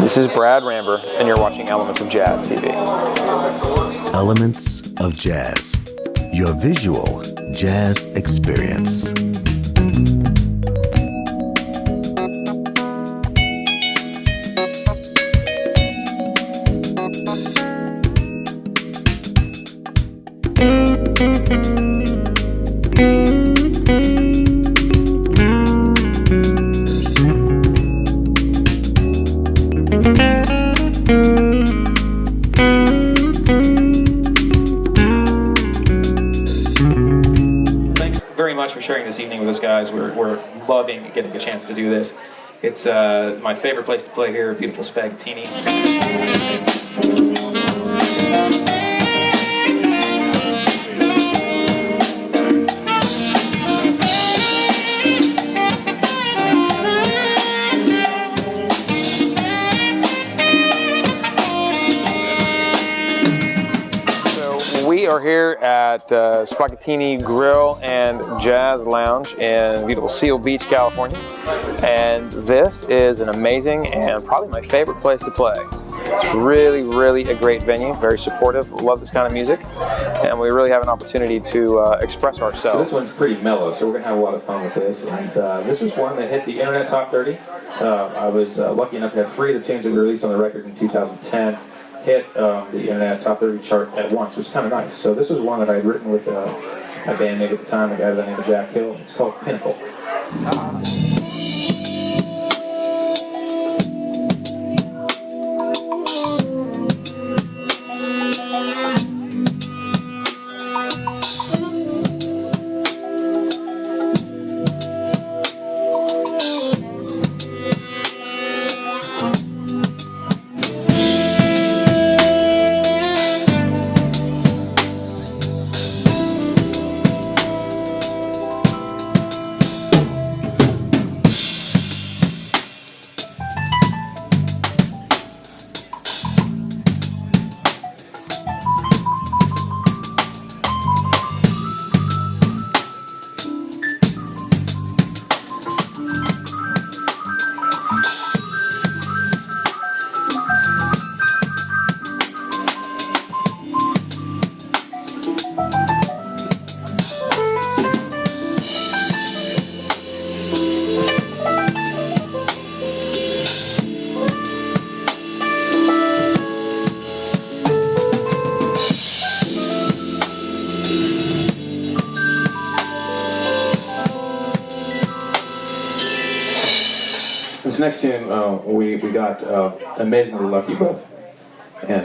This is Brad Rambur, and you're watching Elements of Jazz TV. Elements of Jazz, your visual jazz experience. For sharing this evening with us, guys. We're loving getting a chance to do this. It's my favorite place to play here, beautiful Spaghettini. We are here at Spaghettini Grill and Jazz Lounge in beautiful Seal Beach, California. And this is an amazing and probably my favorite place to play. It's really, really a great venue, very supportive, love this kind of music, and we really have an opportunity to express ourselves. So this one's pretty mellow, so we're going to have a lot of fun with this. And this was one that hit the Internet Top 30. I was lucky enough to have 3 of the tunes that were released on the record in 2010. Hit the Internet Top 30 chart at once, which was kind of nice. So this was one that I had written with my bandmate at the time, a guy by the name of Jack Hill. It's called Pinnacle. This next tune, we got amazingly lucky both. And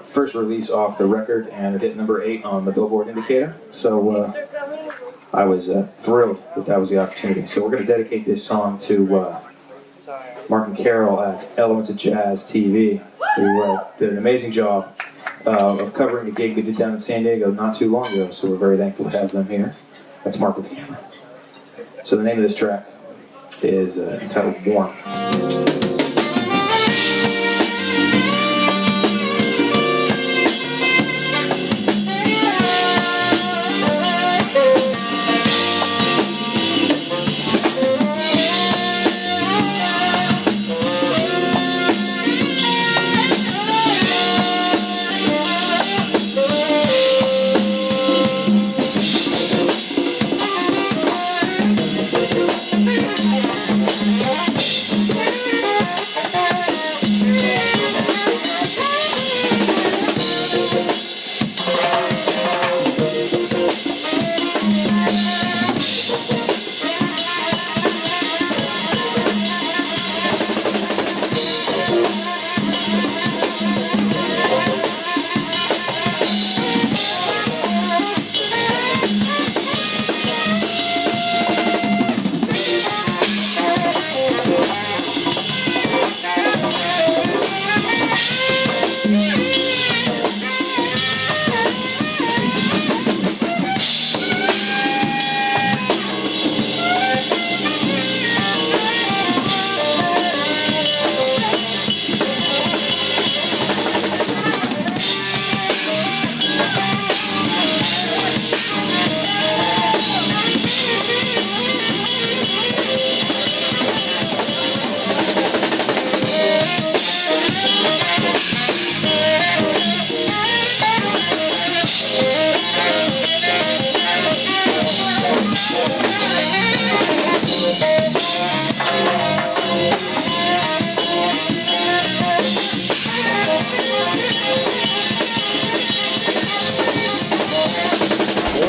first release off the record, and it hit number 8 on the Billboard Indicator. So I was thrilled that was the opportunity. So we're going to dedicate this song to Mark and Carol at Elements of Jazz TV, who did an amazing job of covering a gig we did down in San Diego not too long ago. So we're very thankful to have them here. That's Mark with Hammer. So the name of this track is entitled Warm.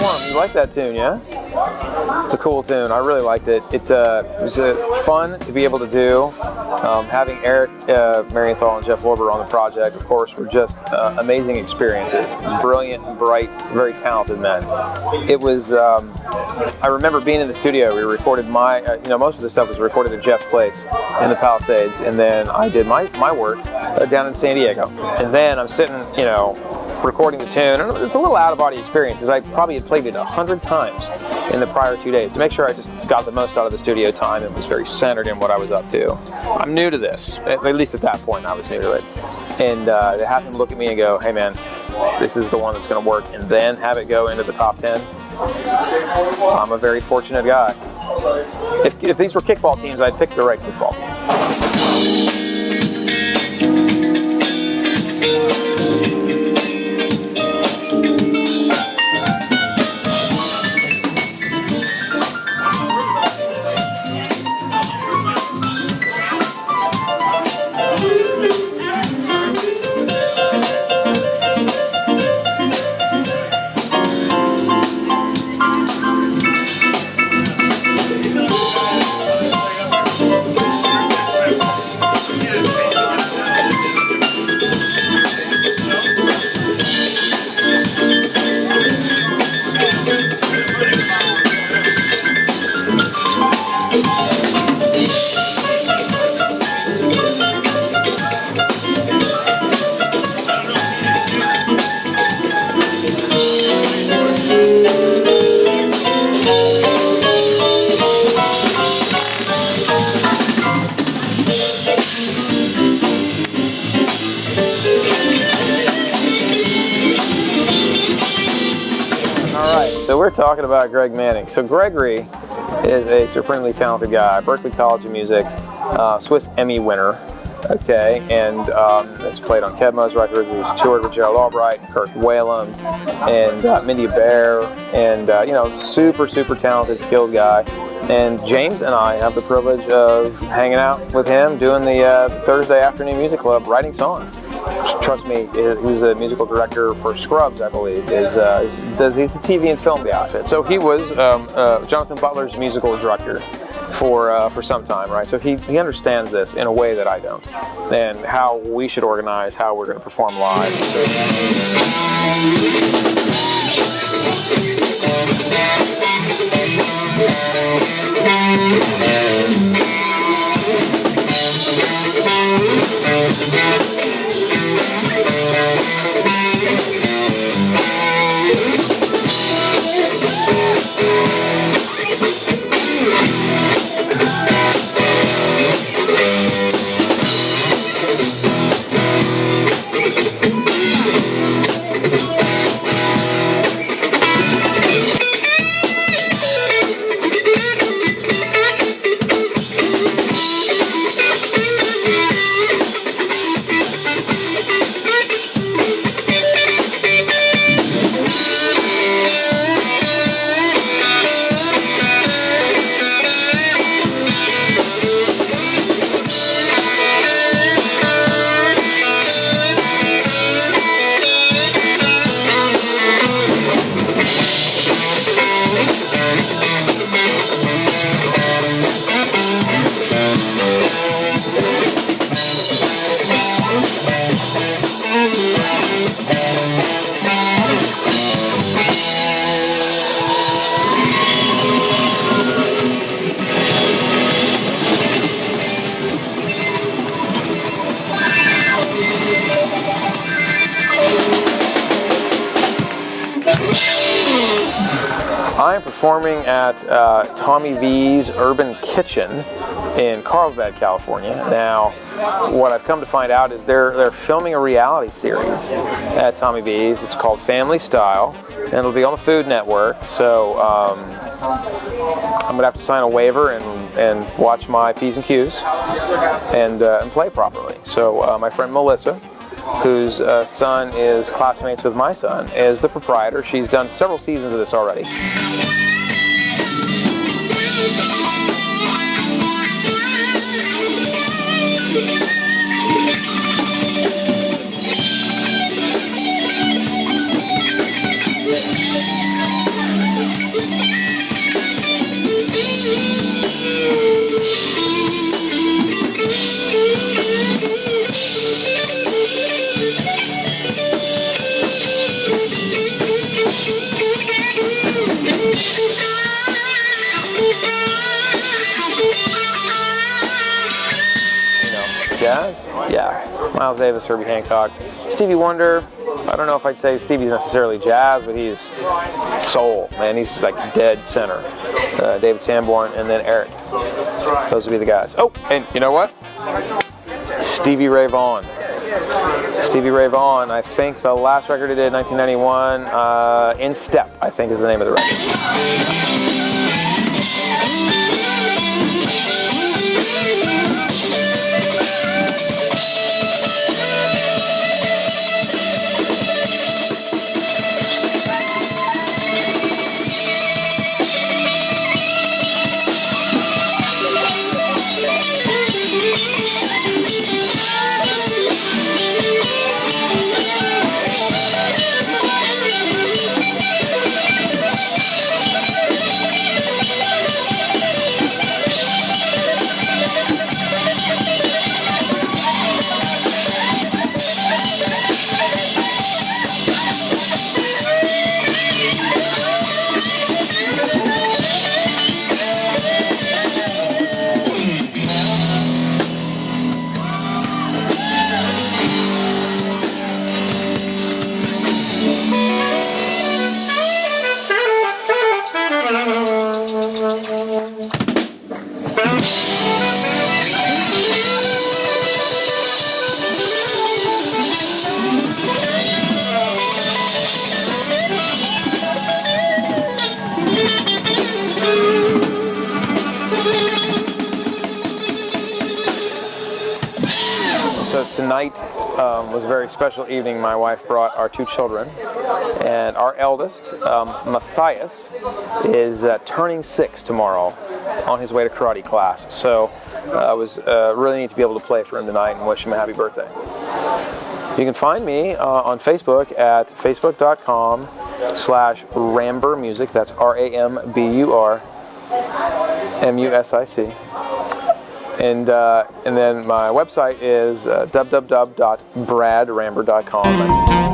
Storm. You like that tune, yeah? It's a cool tune. I really liked it. It was fun to be able to do. Having Eric Marienthal and Jeff Lorber on the project, of course, were just amazing experiences. Brilliant and bright, very talented men. It was, I remember being in the studio. We recorded most of the stuff was recorded at Jeff's place in the Palisades, and then I did my work down in San Diego. And then I'm sitting, recording the tune, and it's a little out-of-body experience because I probably had played it 100 times in the prior 2 days to make sure I just got the most out of the studio time and was very centered in what I was up to. I'm new to this, at least at that point I was new to it. And to have him look at me and go, hey man, this is the one that's going to work, and then have it go into the top 10, I'm a very fortunate guy. If these were kickball teams, I'd pick the right kickball team. So we're talking about Greg Manning. So Gregory is a supremely talented guy, Berklee College of Music, Swiss Emmy winner, okay, and has played on Kedma's records. He's toured with Gerald Albright, Kirk Whalum, and Mindy Bear, and super talented, skilled guy. And James and I have the privilege of hanging out with him, doing the Thursday afternoon music club, writing songs. Trust me, he's a musical director for Scrubs, I believe. He's the TV and film guy. So he was Jonathan Butler's musical director for some time, right? So he understands this in a way that I don't, and how we should organize how we're going to perform live. I'm performing at Tommy V's Urban Kitchen in Carlsbad, California. Now, what I've come to find out is they're filming a reality series at Tommy V's. It's called Family Style, and it'll be on the Food Network. So I'm gonna have to sign a waiver and watch my P's and Q's and play properly. So my friend Melissa, whose son is classmates with my son, is the proprietor. She's done several seasons of this already. Yeah, Miles Davis, Herbie Hancock. Stevie Wonder, I don't know if I'd say Stevie's necessarily jazz, but he's soul, man. He's like dead center. David Sanborn, and then Eric. Those would be the guys. Oh, and you know what? Stevie Ray Vaughan. Stevie Ray Vaughan, I think the last record he did in 1991, In Step, I think is the name of the record. So tonight was a very special evening. My wife brought our 2 children, and our eldest, Matthias, is turning 6 tomorrow on his way to karate class. So it was really neat to be able to play for him tonight and wish him a happy birthday. You can find me on Facebook at facebook.com/Rambur Music. That's RAMBURMUSIC. And then my website is www.bradrambur.com.